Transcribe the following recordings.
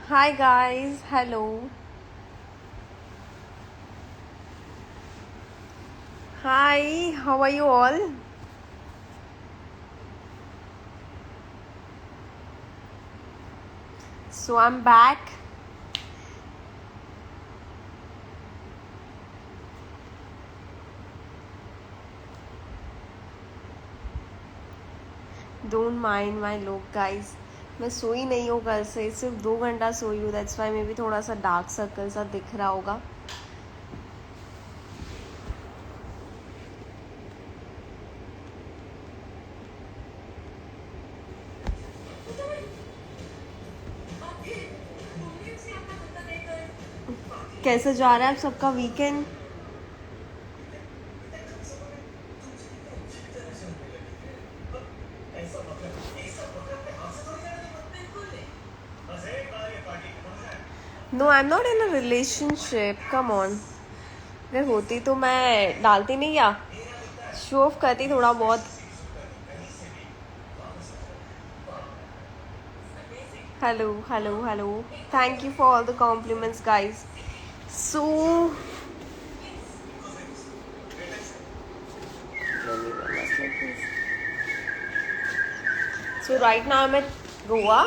Hi guys, hello. Hi, how are you all? So I'm back. Don't mind my look guys. मैं सोई नहीं हूँ कल से, सिर्फ 2 घंटा सोई हूँ. दैट्स वाई मे बी थोड़ा सा डार्क सर्कल सा दिख रहा होगा. कैसे जा रहा है आप सबका weekend? No, I am not in a relationship. Come on. अगर होती तो मैं डालती नहीं क्या? शो ऑफ करती थोड़ा बहुत. Hello, hello, hello. Thank you for all the compliments, guys. So, right now I'm at Goa.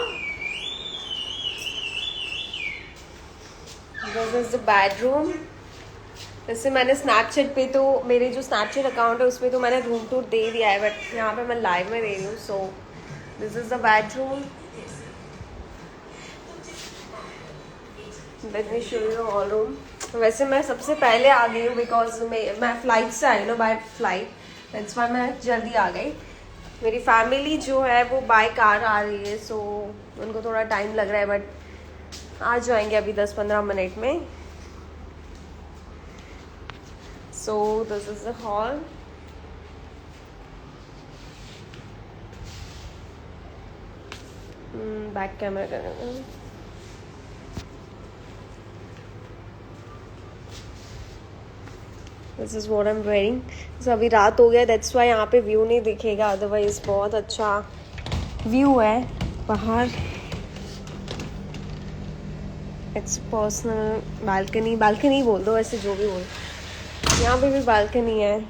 This is the bedroom. वैसे मैंने स्नैपचैट पे तो मेरे जो स्नैपचैट अकाउंट है उसमें तो मैंने रूम टूर दे दिया है, बट यहाँ पे मैं लाइव में दे रही हूँ. सो this is the bedroom. Let me show you all room. वैसे मैं सबसे पहले आ गई हूँ बिकॉज मैं फ्लाइट से आई बाय फ्लाइट. दैट्स वाई मैं जल्दी आ गई. मेरी फैमिली जो है वो बाय कार आ रही है, सो उनको थोड़ा टाइम लग रहा है, बट आ जाएंगे अभी 10-15 मिनट में. So this is the hall. Back camera करेंगे. This is what I'm wearing. So अभी रात हो गया, that's why यहाँ पे व्यू नहीं दिखेगा, अदरवाइज बहुत अच्छा व्यू है बाहर. It's personal balcony. बालकनी बोल दो, ऐसे जो भी बोल. यहाँ पे भी बालकनी है.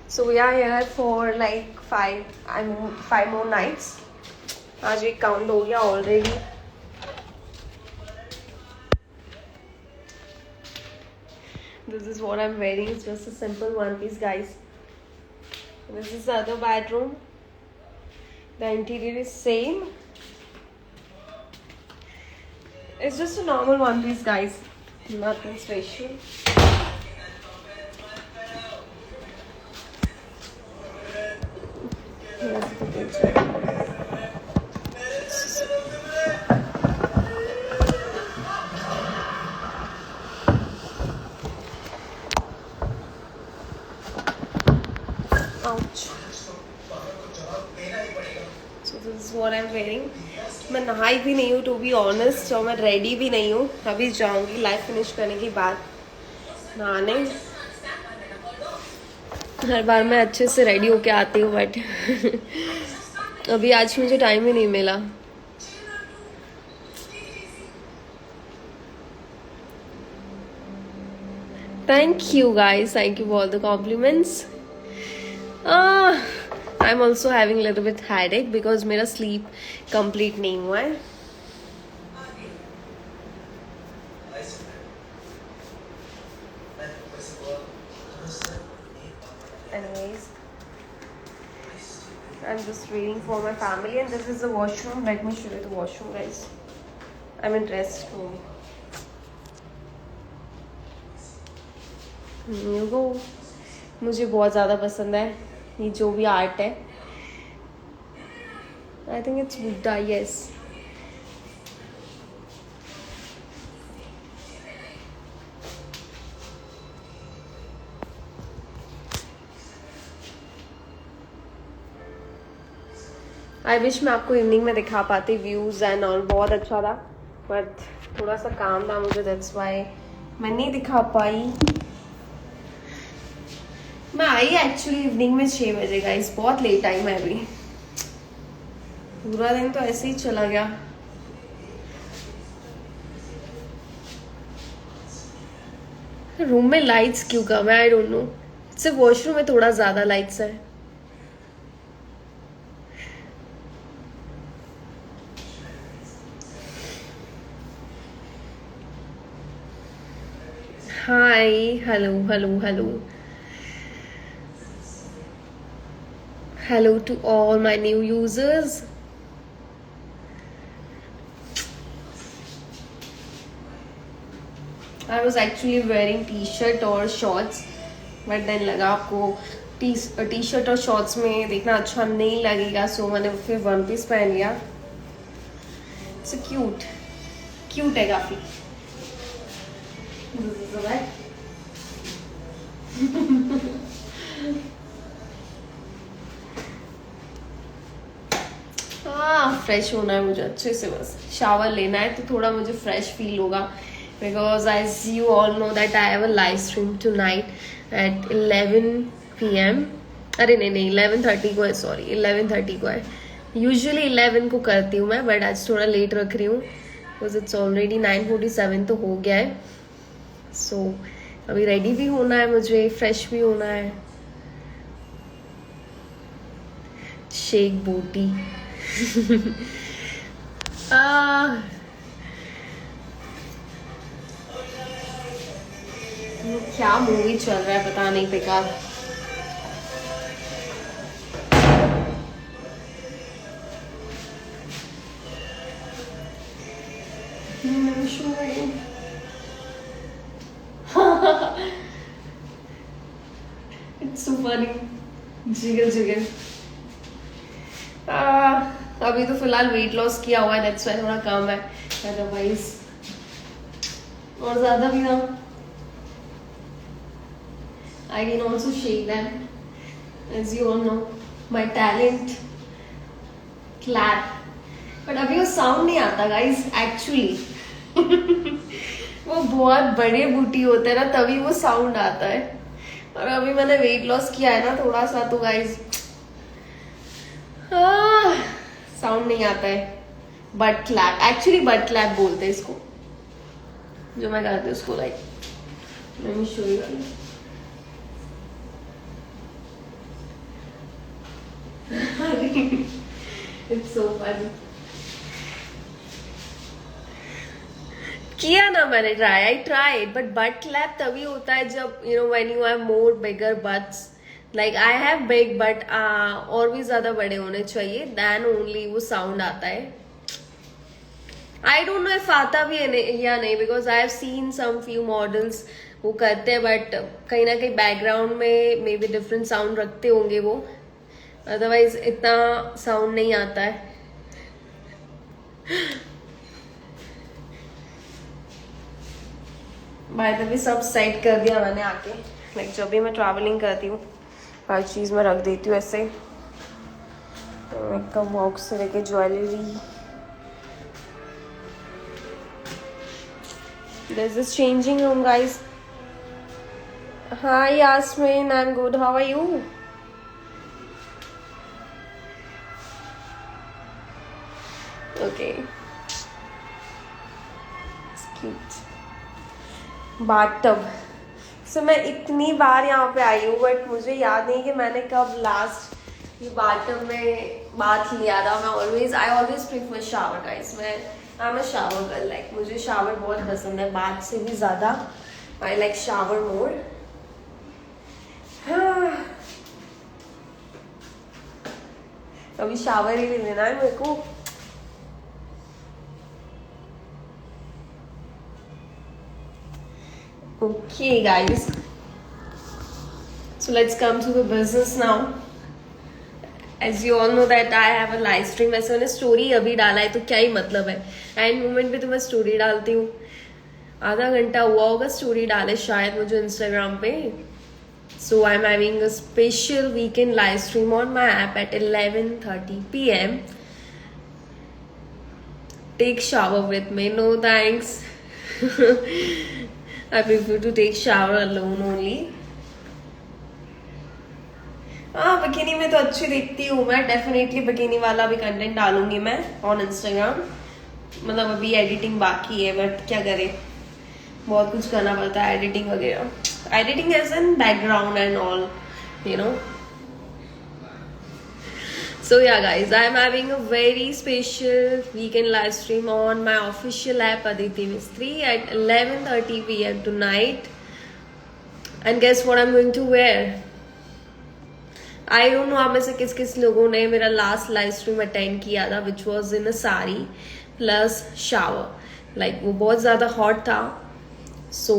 So we are here for like 5 more nights. आज एक काउंट हो गया already. This is what I'm wearing. It's just a simple one piece, guys. This is the other bedroom. The interior is same. It's just a normal one piece, guys. Nothing special. Here's the picture. Ouch. So this is what I'm wearing. मैं नहाई भी नहीं हूँ to be honest, और मैं ready भी नहीं हूँ. अभी जाऊँगी लाइव फिनिश करने के बाद नहाने. हर बार मैं अच्छे से रेडी होके आती हूँ, बट अभी आज मुझे टाइम ही नहीं मिला. Thank you guys, thank you for all the compliments. I'm also having a little bit headache because मेरा sleep complete नहीं हुआ है. Anyways, I'm just waiting for my family, and this is the washroom. Let me show you the washroom, guys. I'm in rest room. You go. मुझे बहुत ज़्यादा पसंद है ये जो भी आर्ट है. I think it's Buddha. Yes. I wish मैं आपको इवनिंग में दिखा पाती व्यूज़ एंड ऑल. बहुत अच्छा था, बट थोड़ा सा काम था मुझे, दैट्स वाई मैं नहीं दिखा पाई। मैं आई एक्चुअली इवनिंग में 6 बजे गाइस, बहुत लेट आई मैं भी। पूरा दिन तो ऐसे ही चला गया। रूम में लाइट्स क्यों कम है, आई डोंट नो। सिर्फ वॉशरूम में थोड़ा ज्यादा लाइट्स है। Hi, hello hello hello hello to all my new users. I was actually wearing t-shirt और शॉर्ट्स, बट देन लगा आपको टी-शर्ट और शॉर्ट्स में देखना अच्छा नहीं लगेगा, सो मैंने फिर वन पीस पहन लिया। इट्स क्यूट, क्यूट है काफी। हाँ, फ्रेश होना है मुझे अच्छे से, बस शावर लेना है तो थोड़ा मुझे फ्रेश फील होगा, because as you all know that I have a live stream tonight at 11 PM। अरे नहीं 11:30 को है, सॉरी 11:30 को है। यूजुअली 11 को करती हूँ मैं, बट आज थोड़ा लेट रख रही हूँ बिकॉज इट्स ऑलरेडी 9:47 तो हो गया है। सो अभी रेडी भी होना है मुझे, फ्रेश भी होना है। शेक बोटी क्या मूवी चल रहा है पता नहीं, बेकार। इट्स सो फनी, जिगर जिगर। अभी तो फिलहाल वेट लॉस किया हुआ है, दैट्स व्हाई थोड़ा कम है, अदरवाइज और ज्यादा भी ना। I can also shake them, as you all know my talent, clap, but अभी वो साउंड नहीं आता गाइस एक्चुअली। वो बहुत बड़े बूटी होते हैं ना, तभी वो साउंड आता है, और अभी मैंने वेट लॉस किया है ना थोड़ा सा, तो गाइस साउंड नहीं आता है। But clap, actually but clap बोलते हैं इसको, जो मैं करती हूँ उसको। Like let me show you। It's so funny। किया ना मैंने try, I tried, but but clap तभी होता है जब you know when you have more bigger butts. Like I have big butt और भी ज्यादा बड़े होने चाहिए, देन ओनली वो साउंड आता है। आई डोंट नो इफ आता भी है या नहीं, because I have seen some few models वो करते हैं, बट कहीं ना कहीं बैकग्राउंड में मे बी डिफरेंट साउंड रखते होंगे वो, अदरवाइज इतना साउंड नहीं आता है। बाय द वे सब सेट कर दिया मैंने आके। लाइक जब भी मैं ट्रैवलिंग करती हूँ हर चीज़ में रख देती हूँ ऐसे, मेकअप बॉक्स से लेके jewellery. This is changing room, guys. Hi, Yasmin. I'm good. How are you? Okay. It's cute. Bathtub. So मैं इतनी बार यहाँ पे आई हूँ, बट मुझे याद नहीं कि मैंने कब लास्ट ये बाथटब में बाथ लिया था। I always prefer shower guys. मैं I am a shower girl. Like मुझे शावर बहुत पसंद है, बाथ से भी ज़्यादा आई लाइक शावर मोर। अभी शावर ही ले लेना है मेरे को। Okay guys, so let's come to the business now. As you all know that I have a live stream। वैसे मैंने स्टोरी अभी डाला है तो क्या ही मतलब है, एंड मोमेंट पे तो मैं स्टोरी डालती हूँ। आधा घंटा हुआ होगा स्टोरी डाले शायद मुझे इंस्टाग्राम पे। So I'm having a special weekend live stream on my app at 11:30 PM. Take shower with me, no thanks। I prefer to take shower alone only. हाँ बिकिनी में तो अच्छी दिखती हूँ मैं, डेफिनेटली बिकिनी वाला भी कंटेंट डालूंगी मैं ऑन इंस्टाग्राम। मतलब अभी एडिटिंग बाकी है, बट क्या करें, बहुत कुछ करना पड़ता है, एडिटिंग वगैरह, editing as an background and all, you know. So yeah guys, I am having a very special weekend live stream on my official app Aditi Mistry at 11:30 p.m. tonight. And guess what I'm going to wear? I don't know आप में से किस किस लोगों ने मेरा last live stream attend किया था, which was in a sari plus shower. Like वो बहुत ज़्यादा हॉट था, so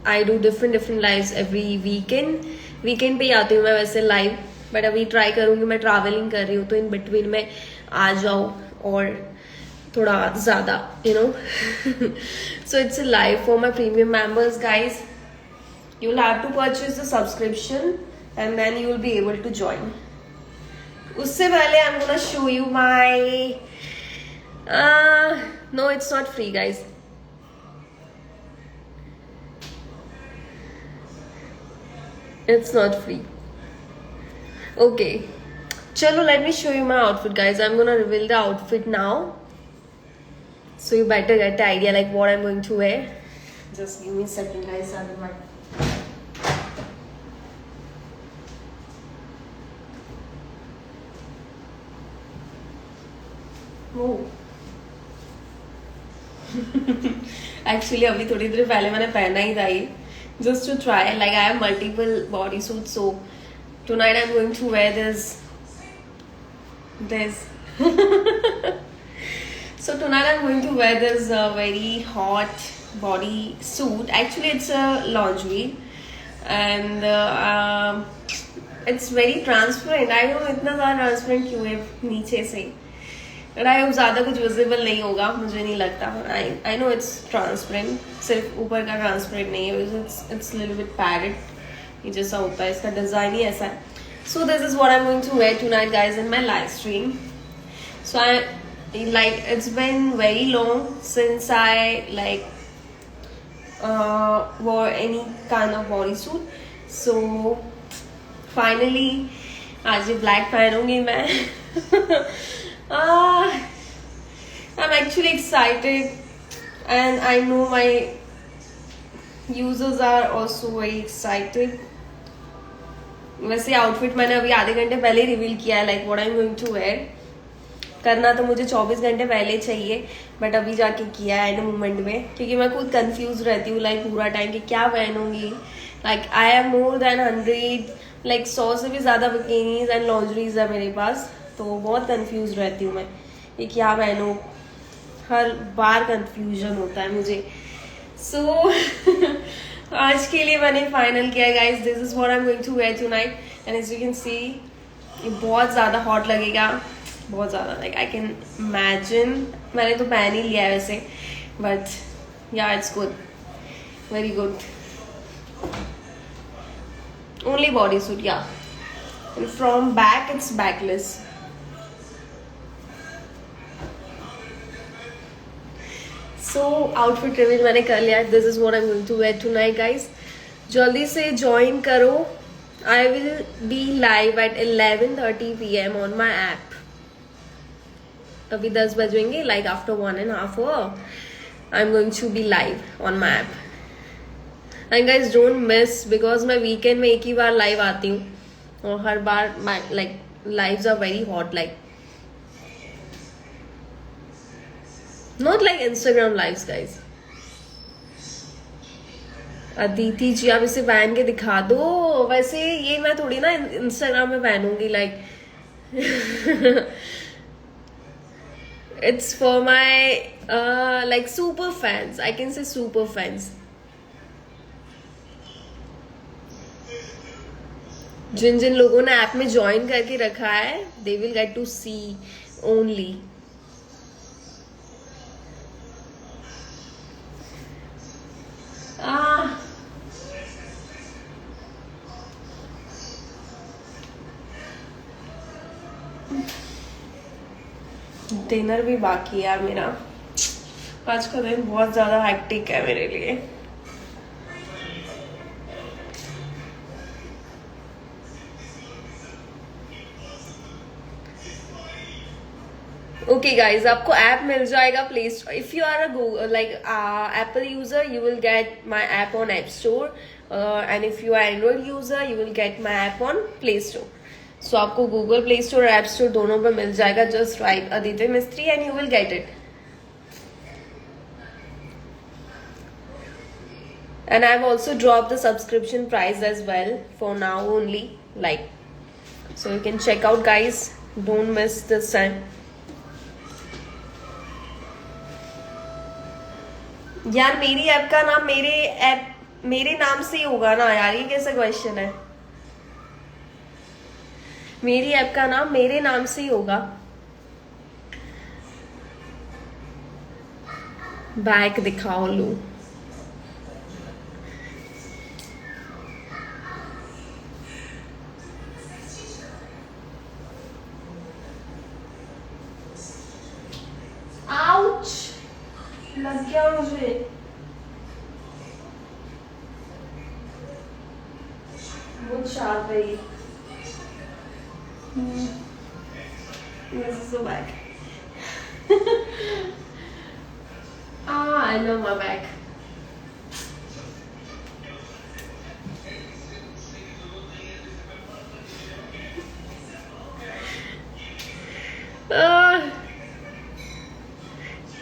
I do different lives every weekend पे ही आती हूँ मैं वैसे लाइव, बट अभी ट्राई करूँगी, मैं ट्रैवलिंग कर रही हूँ तो इन बिटवीन में आ जाओ और थोड़ा ज़्यादा you know. So it's a live for my premium members guys, you will have to purchase the subscription and then you will be able to join. उससे पहले I'm gonna show you my no, it's not free guys. It's not free. Okay, chalo, let me show you my outfit guys. I'm gonna reveal the outfit now, so you better get the idea like what I'm going to wear. Just give me a second guys, I'll be back. Actually अभी थोड़ी देर पहले मैंने पहना ही था ये, just to try, like I have multiple body suit, so tonight I am going to wear this so tonight I'm going to wear this very hot body suit. Actually it's a lingerie and it's very transparent. I don't know इतना ज़्यादा transparent क्यों है नीचे से, but I hope ज़्यादा कुछ visible नहीं होगा, मुझे नहीं लगता। आई नो इट्स ट्रांसपेरेंट, सिर्फ ऊपर का ट्रांसपेरेंट नहीं है, इट्स लिटिल बिट पैडेड, ये जैसा होता है, इसका डिज़ाइन ही ऐसा है। So this is what I am going to wear tonight guys in my live stream. So I like it's been very long since I like wore any kind of bodysuit, so finally आज ये black पहनूंगी मैं। I'm actually excited and I know my users are also very excited. वैसे outfit मैंने अभी आधे घंटे पहले reveal किया है, like what I am going to wear. करना तो मुझे 24 घंटे पहले चाहिए, बट अभी जाके किया है एंड मोमेंट में, क्योंकि मैं खुद कंफ्यूज रहती हूँ लाइक पूरा टाइम कि क्या पहनूंगी। Like I have more than 100, like 100 से भी ज़्यादा बिकिनीज एंड लॉन्जरीज है मेरे पास, तो बहुत कंफ्यूज रहती हूँ मैं कि क्या पहनूँ, हर बार कंफ्यूजन होता है मुझे। सो आज के लिए मैंने फाइनल किया guys, this is what I am going to wear tonight and as you can see ये बहुत ज़्यादा हॉट लगेगा, बहुत ज़्यादा, लाइक आई कैन इमेजिन। मैंने तो पहन ही लिया है वैसे, बट या it's good, very good. Only body suit या, and from back it's backless. So outfit reveal मैंने कर लिया, this is what I'm going to wear tonight guys. जल्दी से join करो, I will be live at 11:30 p.m. on my app. अभी 10 बजेंगे, like after 1.5 hour I'm going to be live on my app. And guys don't miss, because मैं weekend में एक ही बार live आती हूँ और हर बार like lives are very hot, like not like Instagram lives guys. Aditi जी आप इसे पहन के दिखा दो, वैसे ये मैं थोड़ी ना इंस्टाग्राम में पहनूंगी, like it's for my like super fans, I can say super fans. जिन जिन लोगों ने ऐप में ज्वाइन करके रखा है, they will get to see only. Dinner भी बाकी है यार मेरा, आज का दिन बहुत ज्यादा हेक्टिक है मेरे लिए। ओके गाइज, आपको ऐप मिल जाएगा play store. If you are a like Apple user you will get my app on app store, and if you are Android user you will get my app on play store. So आपको Google play store और app store दोनों पर मिल जाएगा। Just write Aditya Mistry and you will get it. And I've also dropped the subscription price as well for now only, like, so you can check out guys, don't miss this time. यार मेरी app का नाम मेरे नाम से ही होगा ना यार, ये कैसा क्वेश्चन है? मेरी ऐप का नाम मेरे नाम से ही होगा। बैक दिखाओ लो। लग गया मुझे। बहुत शार्प है ये। This is so bad. I love my back.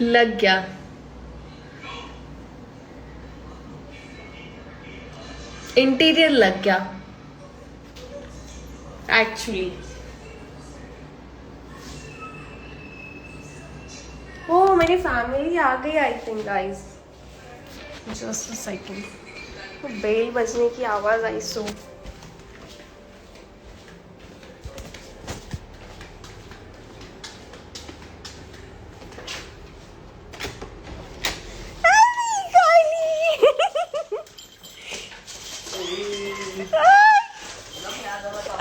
लग गया। इंटीरियर लग गया एक्चुअली। ओ मेरी फैमिली आ गई I think guys. Just a second, bell बजने की आवाज आई। सो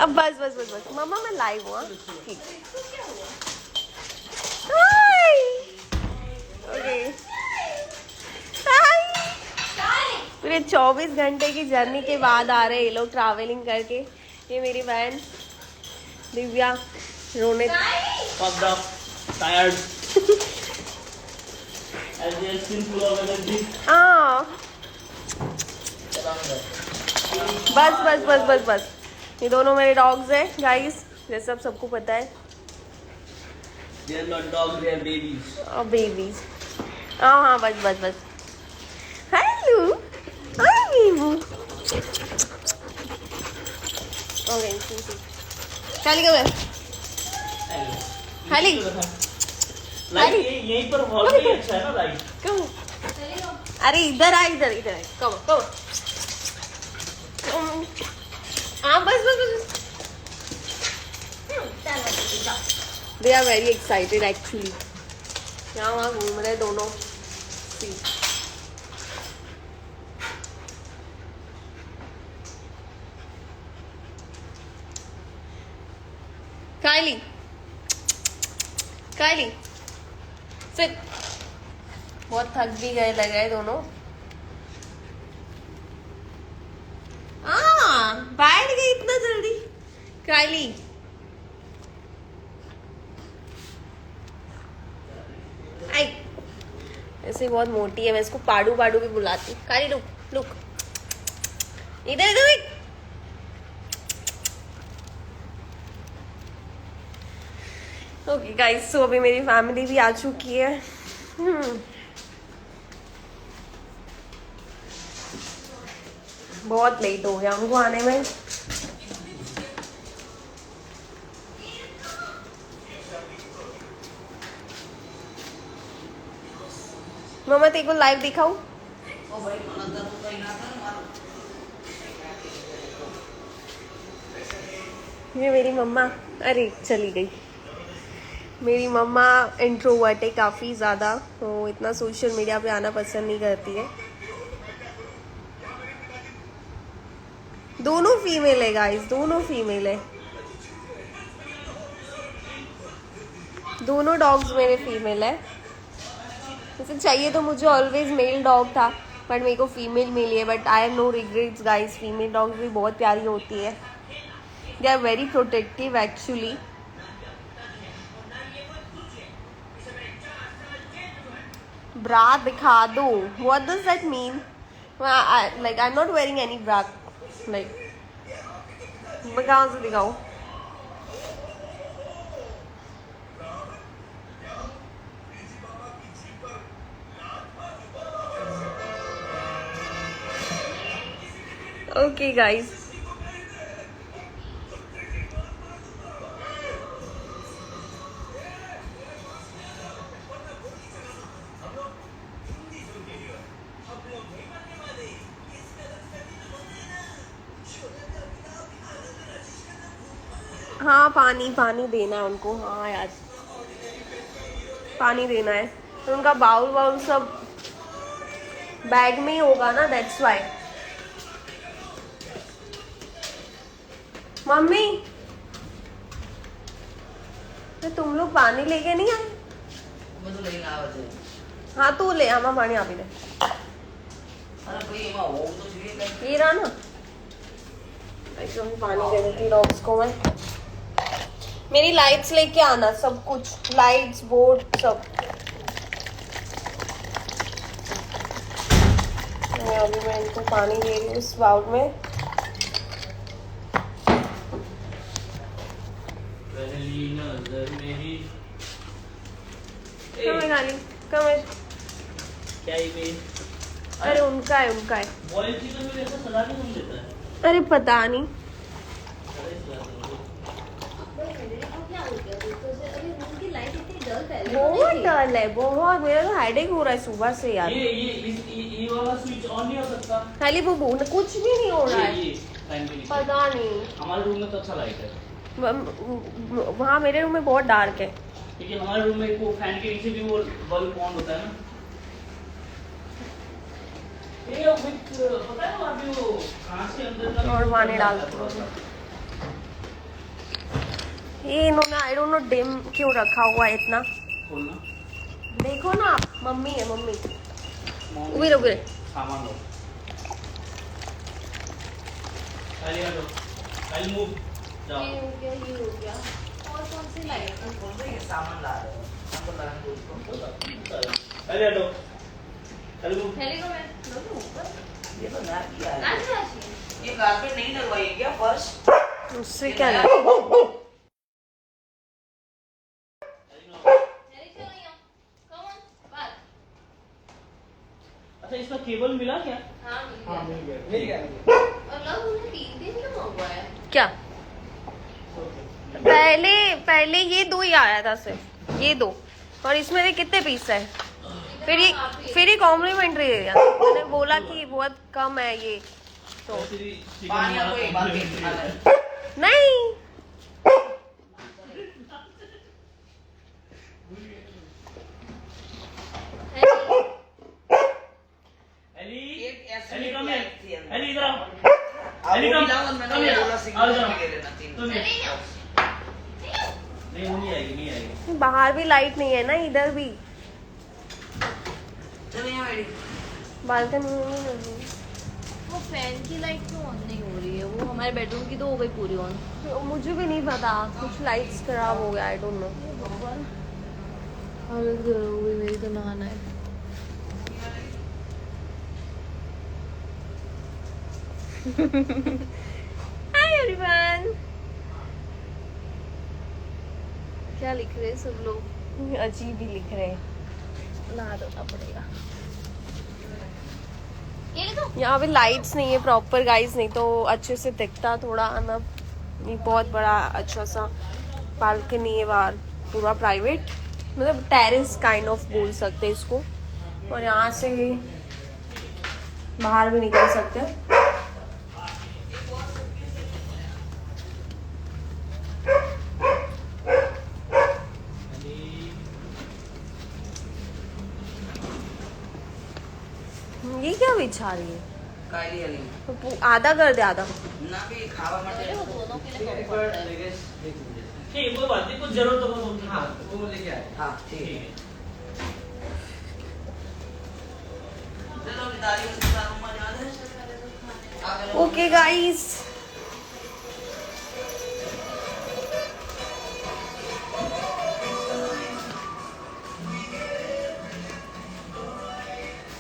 अब बस बस बस बस मम्मा मैं लाइव हूँ। ठीक ओके। पूरे 24 घंटे की जर्नी के बाद आ रहे हैं ये लोग ट्रैवलिंग करके। ये मेरी बहन दिव्या, रोनित। बस बस बस बस बस, ये दोनों मेरे डॉग्स हैं गाइस, जैसे आप सबको पता है। They are not dogs, they are babies. और बेबीज। हाँ बस बस बस। Hello hi memo. ओके चल गए हाली। लाइट यहीं पर हॉल में अच्छा है ना लाइट। क्यों? अरे इधर आ, इधर इधर आ। कम कम। हाँ बस बस बस। They are very excited actually. यहाँ वहाँ घूम रहे दोनों। कायली कायली सिट। बहुत थक भी गए लग रहे दोनों। बैठ गई इतना जल्दी कायली। ऐसे बहुत मोटी है, मैं इसको पाडू पाडू भी बुलाती हूँ। काली लुक लुक इधर इधर। ओके गाइस, सो अभी मेरी फैमिली भी आ चुकी है। बहुत लेट हो गया उनको आने में। मम्मा तेरे को लाइव दिखाऊं? ये मेरी मम्मा, अरे चली गई। मेरी मम्मा इंट्रोवर्ट है काफ़ी ज़्यादा, तो इतना सोशल मीडिया पे आना पसंद नहीं करती है। दोनों फीमेल है गाइस, दोनों फीमेल है। दोनों डॉग्स मेरे फीमेल है। वैसे चाहिए तो मुझे ऑलवेज मेल डॉग था, बट मेरे को फीमेल मिली है। But I have no regrets guys, female dog भी बहुत प्यारी होती है। They are very protective actually. Bra दिखा दो, what does that mean? Like I am not wearing any bra. Like मैं कहाँ से दिखाऊं? Okay guys, हाँ पानी देना है उनको। हाँ यार पानी देना है, तो उनका बाउल सब बैग में ही होगा ना, दैट्स वाई। मम्मी तो तुम लोग पानी लेके नहीं आए? मैं तो लेके आया वैसे। हाँ तू ले आमा पानी आप ही ले। अरे भाई एमा हो तो चाहिए ये रहा ना, ऐसे मैं पानी दे देती डॉग्स को मैं। मेरी लाइट्स लेके आना, सब कुछ, लाइट्स, बोर्ड, सब। अभी मैं इनको पानी दे रही हूँ इस बाउल में। पहली नजर मेरी। कम है। क्या ये बे? अरे उनका है बॉयल चिकन में ऐसा सलाद ही नहीं देता है। अरे पता नहीं, बहुत डल है बहुत। मेरा तो हेडेक हो रहा है सुबह से यार। ये वाला स्विच ऑन नहीं हो सकता? खाली वो कुछ भी नहीं हो रहा है, फैन के नीचे। पता नहीं। हमारे रूम में तो अच्छा लाइट है, वहाँ मेरे रूम में बहुत डार्क है। क्योंकि हमारे रूम में वो फैन के नीचे भी वो बल्ब ऑन होता है ना। ये पता है वहाँ पे वो कांच के अंदर का और पानी डालती हूँ। ये इन्होंने आई डोंट नो डिम क्यों रखा हुआ है इतना। खोलना। देखो ना, मम्मी है मम्मी। उबेर उबेर सामान लो। पहले हटो, पहले मूव जाओ। ये हो गया। और कौन सी लाइट? कौन सा ये सामान ला रहे हो? हमको लगाने दो उसको। पहले हटो, पहले मूव। पहले को मैं लूं ऊपर। ये तो नया किया है। आज आज ये कारपेट नहीं डलवाई है क्या फर्श? उससे क्या है? अच्छा इसका केबल मिला क्या? हाँ मिल गया। और लव उन्हें 3 दिन क्यों हुआ है? क्या? पहले ये 2 ही आया था सिर्फ, ये 2। और इसमें से कितने पीस है? फिर ये कॉम्प्लीमेंट्री दे दिया। मैंने बोला कि बहुत कम है ये, तो पानी आपको एक बार के खाना है। नहीं। एली कम है। एली इधर आओ। अब एली वो कम। भी लाओ, मैंने कम बोला है। सिग्नल आओ जाओ। के लेना 3। तुम नहीं वो नहीं आएगी। बाहर भी लाइट नहीं है ना, इधर भी चलो यहाँ बैठी। बालकनी में नहीं लगी। वो फैन की लाइट क्यों ऑन नहीं हो रही है? वो हमारे बेडरूम की तो हो गई पूरी ऑन। तो मुझे भी नहीं पता, कुछ लाइट्स खराब हो गया, आई डोंट नो। हालत खराब हो गई मेरी, तो नहाना है। Hi everyone. क्या लिख रहे हैं सब लोग? अजीब ही लिख रहे हैं। नहा धोना पड़ेगा। ये लिखो। यहाँ पे लाइट्स नहीं है प्रॉपर गाइस, नहीं तो अच्छे से दिखता थोड़ा ना। ये बहुत बड़ा अच्छा सा बालकनी है बाहर, पूरा प्राइवेट, मतलब टेरेस काइंड ऑफ बोल सकते हैं इसको। और यहाँ से बाहर भी निकल सकते हैं। ये क्या बिछा रही है? काली वाली तो आधा कर दे, आधा। ना भी खावा मत अरे वो दोनों के लिए कम्फर्ट है। ठीक कोई बात नहीं, कुछ जरूरत हो तो हाँ वो लेके आए। हाँ ठीक है। चलो दादी को सिखा दूंगा, याद है? ओके गाइस,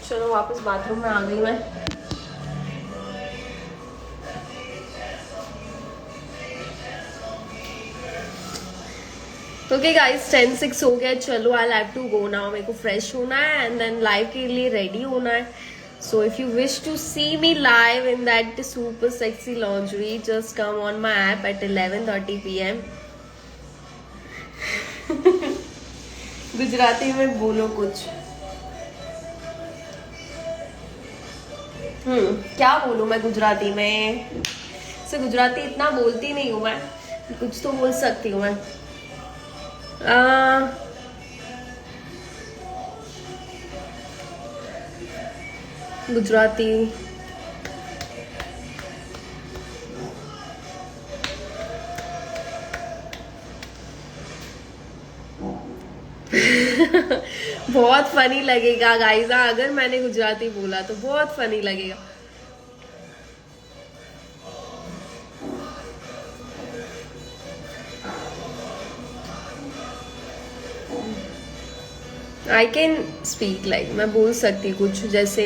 चलो वापस बाथरूम में आ गई मैं। ओके गाइस, 10:06 हो गया। चलो I have to go now, मेरे को फ्रेश होना है एंड देन लाइव के लिए रेडी होना है। So if you wish to see me live in that super sexy lingerie, just come on my app at 11:30 PM। Gujarati में बोलो कुछ। क्या बोलूं मैं गुजराती में? से गुजराती इतना बोलती नहीं हूँ मैं, कुछ तो बोल सकती हूँ मैं। गुजराती बहुत फनी लगेगा गाइस, अगर मैंने गुजराती बोला तो बहुत फनी लगेगा। आई कैन स्पीक लाइक, मैं बोल सकती कुछ जैसे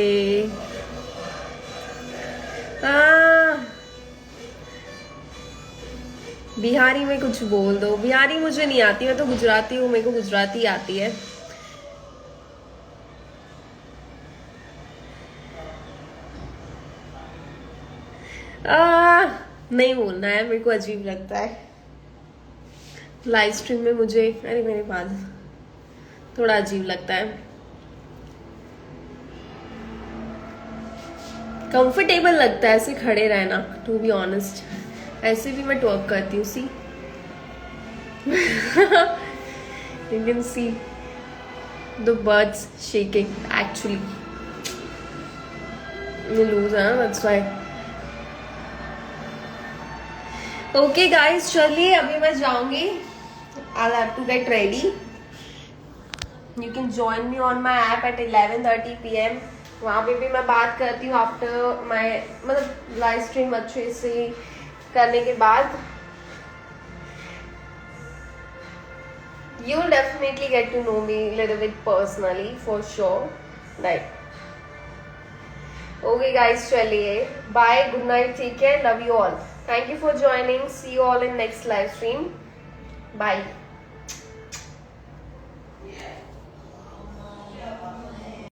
बिहारी में कुछ बोल दो। बिहारी मुझे नहीं आती, मैं तो गुजराती हूँ, मेरे को गुजराती आती है। नहीं बोलना है, मेरे को अजीब लगता है लाइव स्ट्रीम में मुझे। अरे मेरे पास थोड़ा अजीब लगता है। कंफर्टेबल लगता है ऐसे खड़े रहना, टू बी ऑनेस्ट। ऐसे भी मैं टॉक करती हूँ, see you can see the birds shaking actually. Loose है ना, दैट्स व्हाई। ओके गाइस, चलिए अभी मैं जाऊंगी। I have to get ready. You can join me on my app at 11:30 PM। वहाँ पे भी मैं बात करती हूँ आफ्टर माई, मतलब लाइव स्ट्रीम अच्छे से करने के बाद। You will definitely get to know me little bit personally for sure, right? Okay guys, चलिए बाय, गुड नाइट, ठीक है, love you all, thank you for joining, see you all in next live stream, bye.